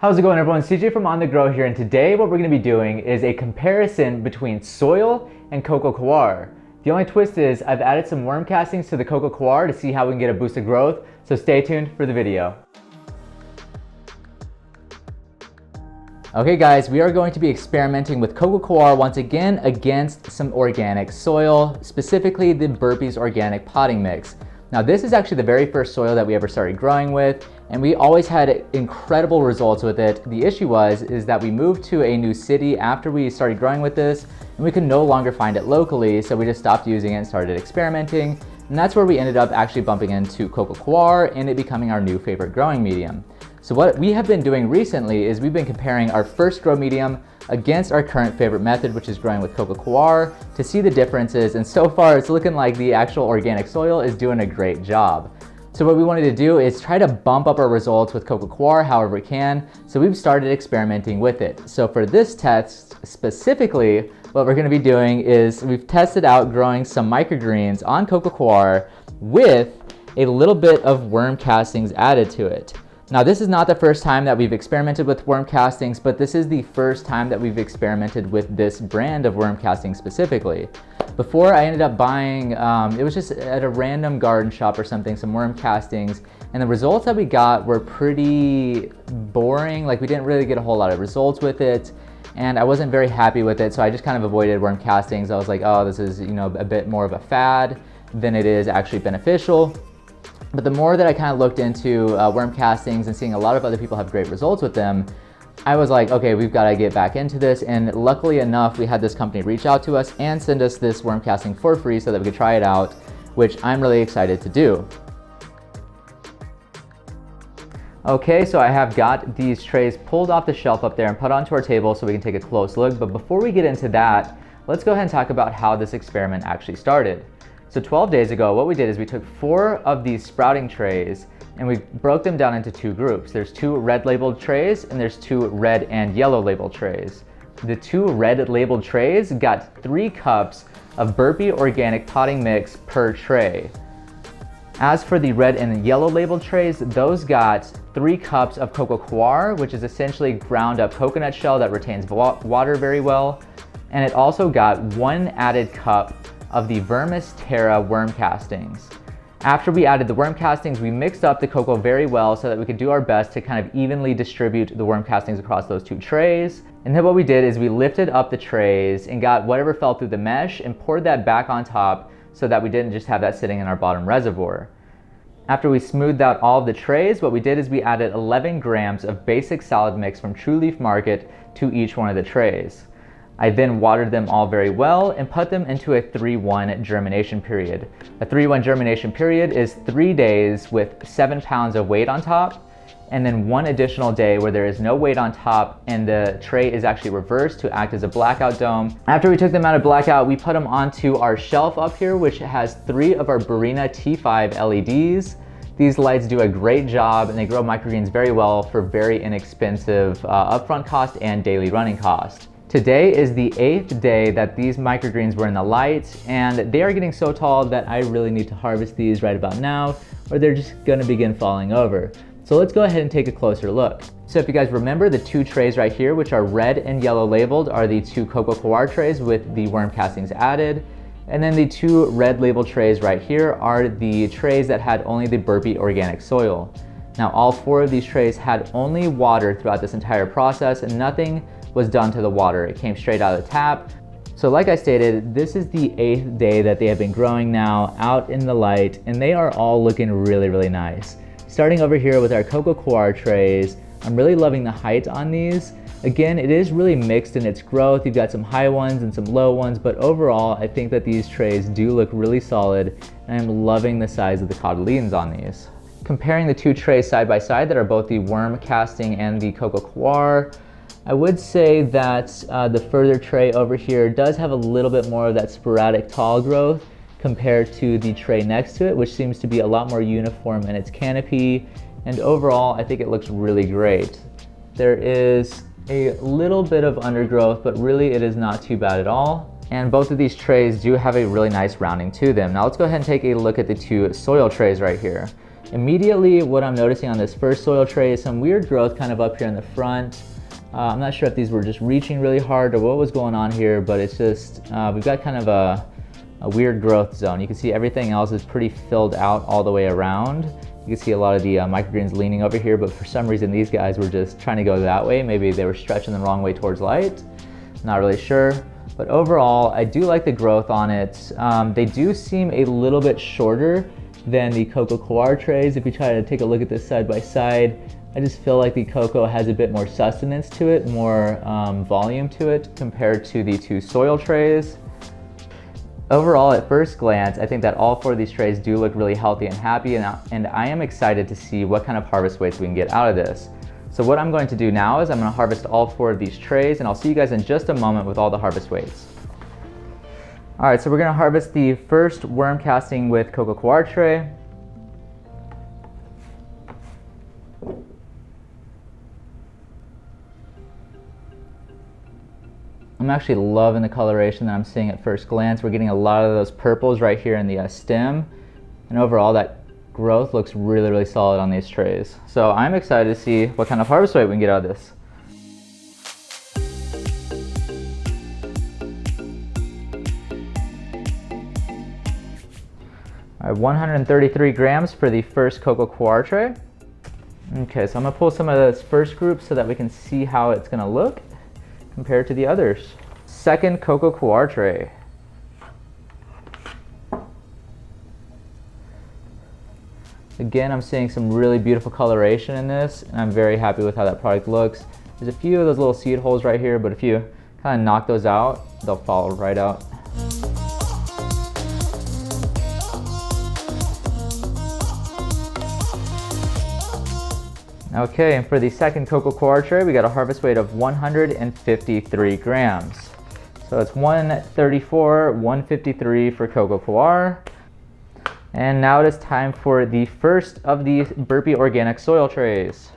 How's it going, everyone? CJ from On The Grow here, and today what we're going to be doing is a comparison between soil and Coco Coir. The only twist is I've added some worm castings to the Coco Coir to see how we can get a boost of growth, so stay tuned for the video. Okay guys, we are going to be experimenting with Coco Coir once again against some organic soil, specifically the Burpee's organic potting mix. Now this is actually the very first soil that we ever started growing with, and we always had incredible results with it. The issue is that we moved to a new city after we started growing with this, and we could no longer find it locally, so we just stopped using it and started experimenting. And that's where we ended up actually bumping into Coco Coir and it becoming our new favorite growing medium. So what we have been doing recently is we've been comparing our first grow medium against our current favorite method, which is growing with Coco Coir, to see the differences. And so far it's looking like the actual organic soil is doing a great job. So what we wanted to do is try to bump up our results with Coco Coir however we can. So we've started experimenting with it. So for this test specifically, what we're going to be doing is we've tested out growing some microgreens on Coco Coir with a little bit of worm castings added to it. Now this is not the first time that we've experimented with worm castings, but this is the first time that we've experimented with this brand of worm casting specifically. Before I ended up buying, it was just at a random garden shop or something, some worm castings, and the results that we got were pretty boring. Like we didn't really get a whole lot of results with it, and I wasn't very happy with it, so I just kind of avoided worm castings. I was like, oh, this is, a bit more of a fad than it is actually beneficial. But the more that I kind of looked into worm castings and seeing a lot of other people have great results with them, I was like, okay, we've got to get back into this. And luckily enough, we had this company reach out to us and send us this worm casting for free so that we could try it out, which I'm really excited to do. Okay, so I have got these trays pulled off the shelf up there and put onto our table so we can take a close look. But before we get into that, let's go ahead and talk about how this experiment actually started. So 12 days ago, what we did is we took 4 of these sprouting trays and we broke them down into 2 groups. There's 2 red labeled trays and there's 2 red and yellow labeled trays. The 2 red labeled trays got 3 cups of Burpee organic potting mix per tray. As for the red and yellow labeled trays, those got 3 cups of Coco Coir, which is essentially ground up coconut shell that retains water very well. And it also got 1 added cup of the Vermis Terra worm castings. After we added the worm castings, we mixed up the cocoa very well so that we could do our best to kind of evenly distribute the worm castings across those 2 trays. And then what we did is we lifted up the trays and got whatever fell through the mesh and poured that back on top so that we didn't just have that sitting in our bottom reservoir. After we smoothed out all of the trays, what we did is we added 11 grams of basic salad mix from True Leaf Market to each one of the trays. I then watered them all very well and put them into a 3-1 germination period. A 3-1 germination period is 3 days with 7 pounds of weight on top, and then 1 additional day where there is no weight on top and the tray is actually reversed to act as a blackout dome. After we took them out of blackout, we put them onto our shelf up here, which has 3 of our Burina T5 LEDs. These lights do a great job and they grow microgreens very well for very inexpensive upfront cost and daily running cost. Today is the 8th day that these microgreens were in the light, and they are getting so tall that I really need to harvest these right about now or they're just gonna begin falling over. So let's go ahead and take a closer look. So if you guys remember, the 2 trays right here, which are red and yellow labeled, are the 2 Coco Coir trays with the worm castings added. And then the 2 red labeled trays right here are the trays that had only the Burpee organic soil. Now all 4 of these trays had only water throughout this entire process and nothing was done to the water. It came straight out of the tap. So like I stated, this is the 8th day that they have been growing now out in the light, and they are all looking really, really nice. Starting over here with our Coco Coir trays, I'm really loving the height on these. Again, it is really mixed in its growth. You've got some high ones and some low ones, but overall, I think that these trays do look really solid, and I'm loving the size of the cotyledons on these. Comparing the 2 trays side by side that are both the worm casting and the Coco Coir, I would say that the further tray over here does have a little bit more of that sporadic tall growth compared to the tray next to it, which seems to be a lot more uniform in its canopy. And overall, I think it looks really great. There is a little bit of undergrowth, but really it is not too bad at all. And both of these trays do have a really nice rounding to them. Now let's go ahead and take a look at the 2 soil trays right here. Immediately, what I'm noticing on this first soil tray is some weird growth kind of up here in the front. I'm not sure if these were just reaching really hard or what was going on here, but it's just, we've got kind of a weird growth zone. You can see everything else is pretty filled out all the way around. You can see a lot of the microgreens leaning over here, but for some reason these guys were just trying to go that way. Maybe they were stretching the wrong way towards light. Not really sure. But overall, I do like the growth on it. They do seem a little bit shorter than the Coco Coir trays. If you try to take a look at this side by side, I just feel like the Coco has a bit more sustenance to it, more volume to it compared to the two soil trays. Overall, at first glance, I think that all four of these trays do look really healthy and happy, and I am excited to see what kind of harvest weights we can get out of this. So what I'm going to do now is I'm going to harvest all four of these trays, and I'll see you guys in just a moment with all the harvest weights. All right, so we're going to harvest the first worm casting with Coco Coir tray. I'm actually loving the coloration that I'm seeing at first glance. We're getting a lot of those purples right here in the stem, and overall that growth looks really, really solid on these trays. So I'm excited to see what kind of harvest weight we can get out of this. All right, 133 grams for the first Coco Coir tray. Okay, so I'm gonna pull some of this first group so that we can see how it's gonna look compared to the others. Second Coco Coir tray. Again, I'm seeing some really beautiful coloration in this, and I'm very happy with how that product looks. There's a few of those little seed holes right here, but if you kind of knock those out, they'll fall right out. Okay, and for the second Coco Coir tray, we got a harvest weight of 153 grams. So it's 134, 153 for Coco Coir. And now it is time for the first of the Burpee organic soil trays.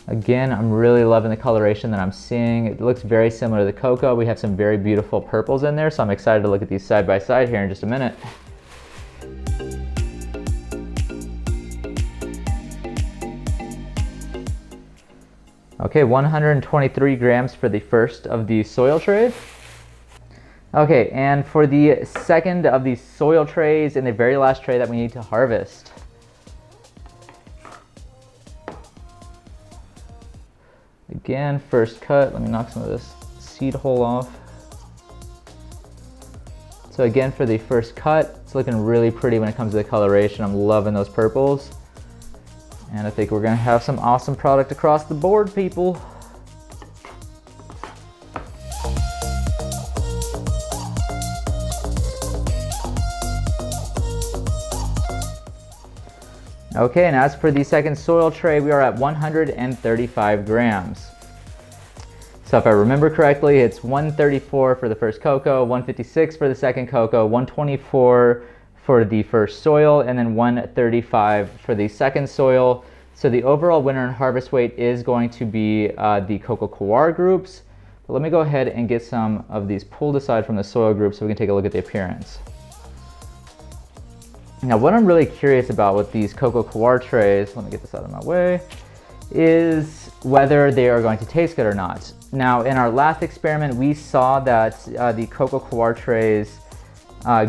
Again, I'm really loving the coloration that I'm seeing. It looks very similar to the Coco. We have some very beautiful purples in there, so I'm excited to look at these side by side here in just a minute. Okay, 123 grams for the first of the soil trays. Okay, and for the second of the soil trays and the very last tray that we need to harvest. Again, first cut, let me knock some of this seed hole off. So again, for the first cut, it's looking really pretty when it comes to the coloration. I'm loving those purples. And I think we're gonna have some awesome product across the board, people. Okay, and as for the second soil tray, we are at 135 grams. So if I remember correctly, it's 134 for the first Coco, 156 for the second Coco, 124 for the first soil, and then 135 for the second soil. So the overall winner and harvest weight is going to be the Coco Coir groups. But let me go ahead and get some of these pulled aside from the soil group so we can take a look at the appearance. Now what I'm really curious about with these Coco Coir trays, let me get this out of my way, is whether they are going to taste good or not. Now in our last experiment, we saw that the Coco Coir trays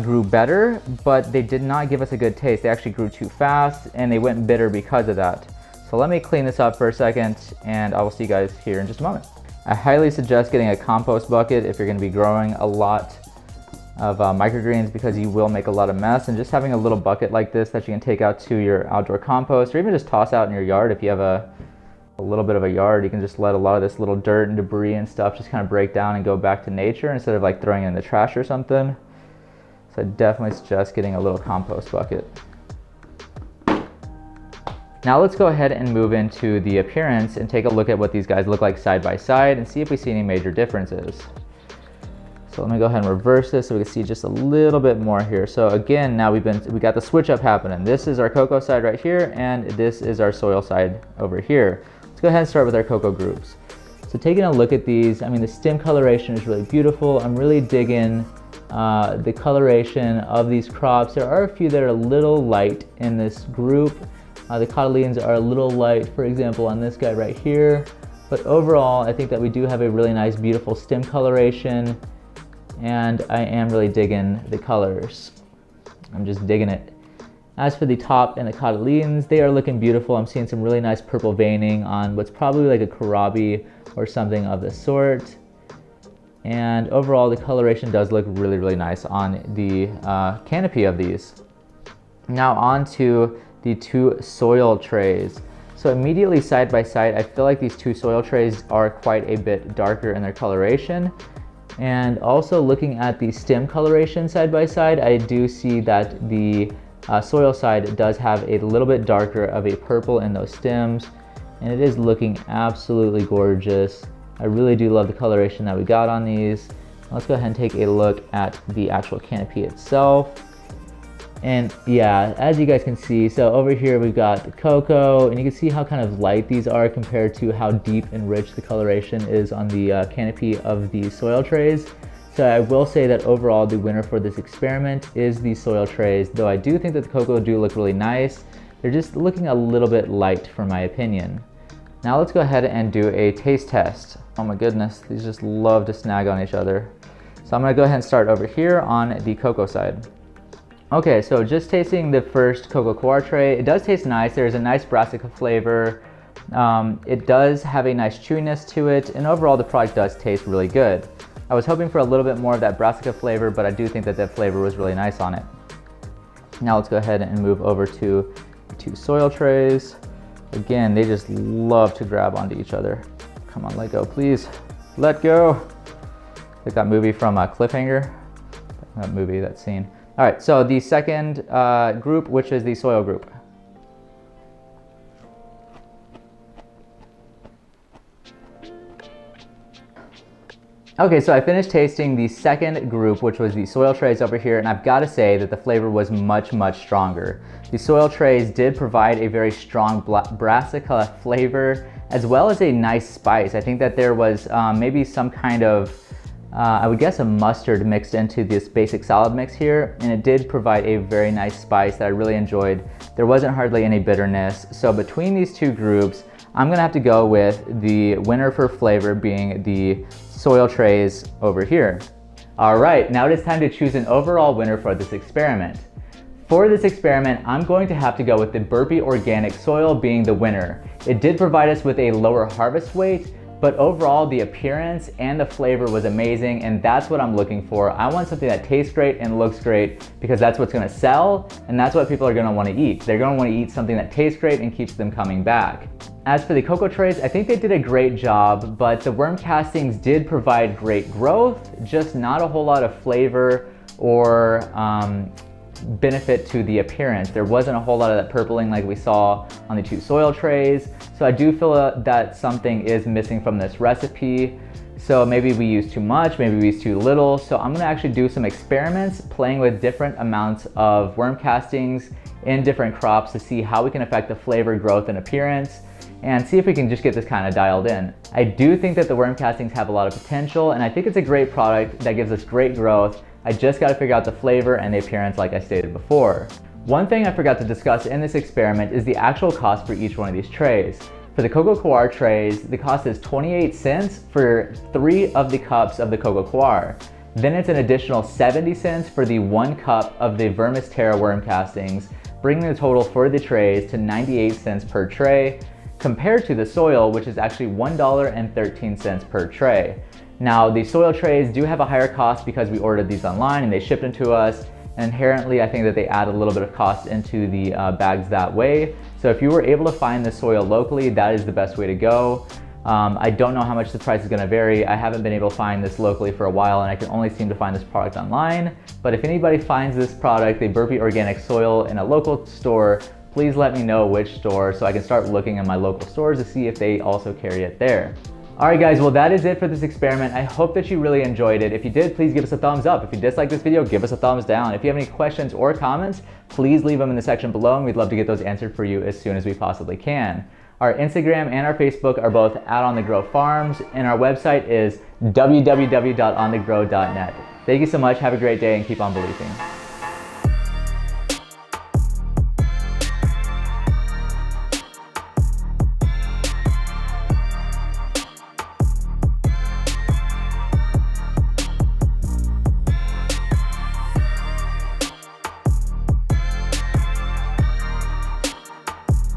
grew better, but they did not give us a good taste. They actually grew too fast and they went bitter because of that. So let me clean this up for a second and I will see you guys here in just a moment. I highly suggest getting a compost bucket if you're going to be growing a lot of microgreens, because you will make a lot of mess, and just having a little bucket like this that you can take out to your outdoor compost or even just toss out in your yard. If you have a little bit of a yard, you can just let a lot of this little dirt and debris and stuff just kind of break down and go back to nature instead of like throwing it in the trash or something. So I definitely suggest getting a little compost bucket. Now let's go ahead and move into the appearance and take a look at what these guys look like side by side and see if we see any major differences. So let me go ahead and reverse this so we can see just a little bit more here. So again, now we got the switch up happening. This is our Coco side right here, and this is our soil side over here. Let's go ahead and start with our Coco groups. So taking a look at these, I mean, the stem coloration is really beautiful. I'm really digging the coloration of these crops. There are a few that are a little light in this group. The cotyledons are a little light, for example, on this guy right here. But overall, I think that we do have a really nice, beautiful stem coloration, and I am really digging the colors. I'm just digging it. As for the top and the cotyledons, they are looking beautiful. I'm seeing some really nice purple veining on what's probably like a kohlrabi or something of the sort. And overall, the coloration does look really, really nice on the canopy of these. Now on to the two soil trays. So immediately side by side, I feel like these two soil trays are quite a bit darker in their coloration. And also looking at the stem coloration side by side, I do see that the soil side does have a little bit darker of a purple in those stems, and it is looking absolutely gorgeous. I really do love the coloration that we got on these. Let's go ahead and take a look at the actual canopy itself. And yeah, as you guys can see, so over here we've got the cocoa, and you can see how kind of light these are compared to how deep and rich the coloration is on the canopy of the soil trays. So I will say that overall the winner for this experiment is the soil trays, though I do think that the cocoa do look really nice. They're just looking a little bit light for my opinion. Now let's go ahead and do a taste test. Oh my goodness, these just love to snag on each other. So I'm gonna go ahead and start over here on the cocoa side. Okay, so just tasting the first Coco Coir tray, it does taste nice. There's a nice brassica flavor. It does have a nice chewiness to it, and overall the product does taste really good. I was hoping for a little bit more of that brassica flavor, but I do think that that flavor was really nice on it. Now let's go ahead and move over to the two soil trays. Again, they just love to grab onto each other. Come on, let go, please. Let go. Like that movie from Cliffhanger. That movie, that scene. All right, so the second group, which is the soil group. Okay, so I finished tasting the second group, which was the soil trays over here, and I've got to say that the flavor was much, much stronger. The soil trays did provide a very strong brassica flavor, as well as a nice spice. I think that there was maybe some kind of, I would guess a mustard mixed into this basic salad mix here, and it did provide a very nice spice that I really enjoyed. There wasn't hardly any bitterness. So between these two groups, I'm gonna have to go with the winner for flavor being the soil trays over here. All right, now it is time to choose an overall winner for this experiment. For this experiment, I'm going to have to go with the Burpee organic soil being the winner. It did provide us with a lower harvest weight, but overall the appearance and the flavor was amazing, and that's what I'm looking for. I want something that tastes great and looks great, because that's what's gonna sell, and that's what people are gonna wanna eat. They're gonna wanna eat something that tastes great and keeps them coming back. As for the cocoa trays, I think they did a great job, but the worm castings did provide great growth, just not a whole lot of flavor or benefit to the appearance. There wasn't a whole lot of that purpling like we saw on the two soil trays. So I do feel that something is missing from this recipe. So maybe we use too much, maybe we use too little. So I'm gonna actually do some experiments playing with different amounts of worm castings in different crops to see how we can affect the flavor, growth, and appearance, and see if we can just get this kind of dialed in. I do think that the worm castings have a lot of potential, and I think it's a great product that gives us great growth. I just got to figure out the flavor and the appearance like I stated before. One thing I forgot to discuss in this experiment is the actual cost for each one of these trays. For the Coco Coir trays, the cost is 28 cents for 3 of the cups of the Coco Coir. Then it's an additional 70 cents for the 1 cup of the Vermis-Terra worm castings, bringing the total for the trays to 98 cents per tray, compared to the soil, which is actually $1.13 per tray. Now, the soil trays do have a higher cost because we ordered these online and they shipped them to us. And inherently, I think that they add a little bit of cost into the bags that way. So if you were able to find the soil locally, that is the best way to go. I don't know how much the price is gonna vary. I haven't been able to find this locally for a while, and I can only seem to find this product online. But if anybody finds this product, the Burpee Organic Soil, in a local store, please let me know which store so I can start looking in my local stores to see if they also carry it there. Alright guys, well that is it for this experiment. I hope that you really enjoyed it. If you did, please give us a thumbs up. If you disliked this video, give us a thumbs down. If you have any questions or comments, please leave them in the section below, and we'd love to get those answered for you as soon as we possibly can. Our Instagram and our Facebook are both at On The Grow Farms, and our website is www.onthegrow.net. Thank you so much. Have a great day and keep on believing.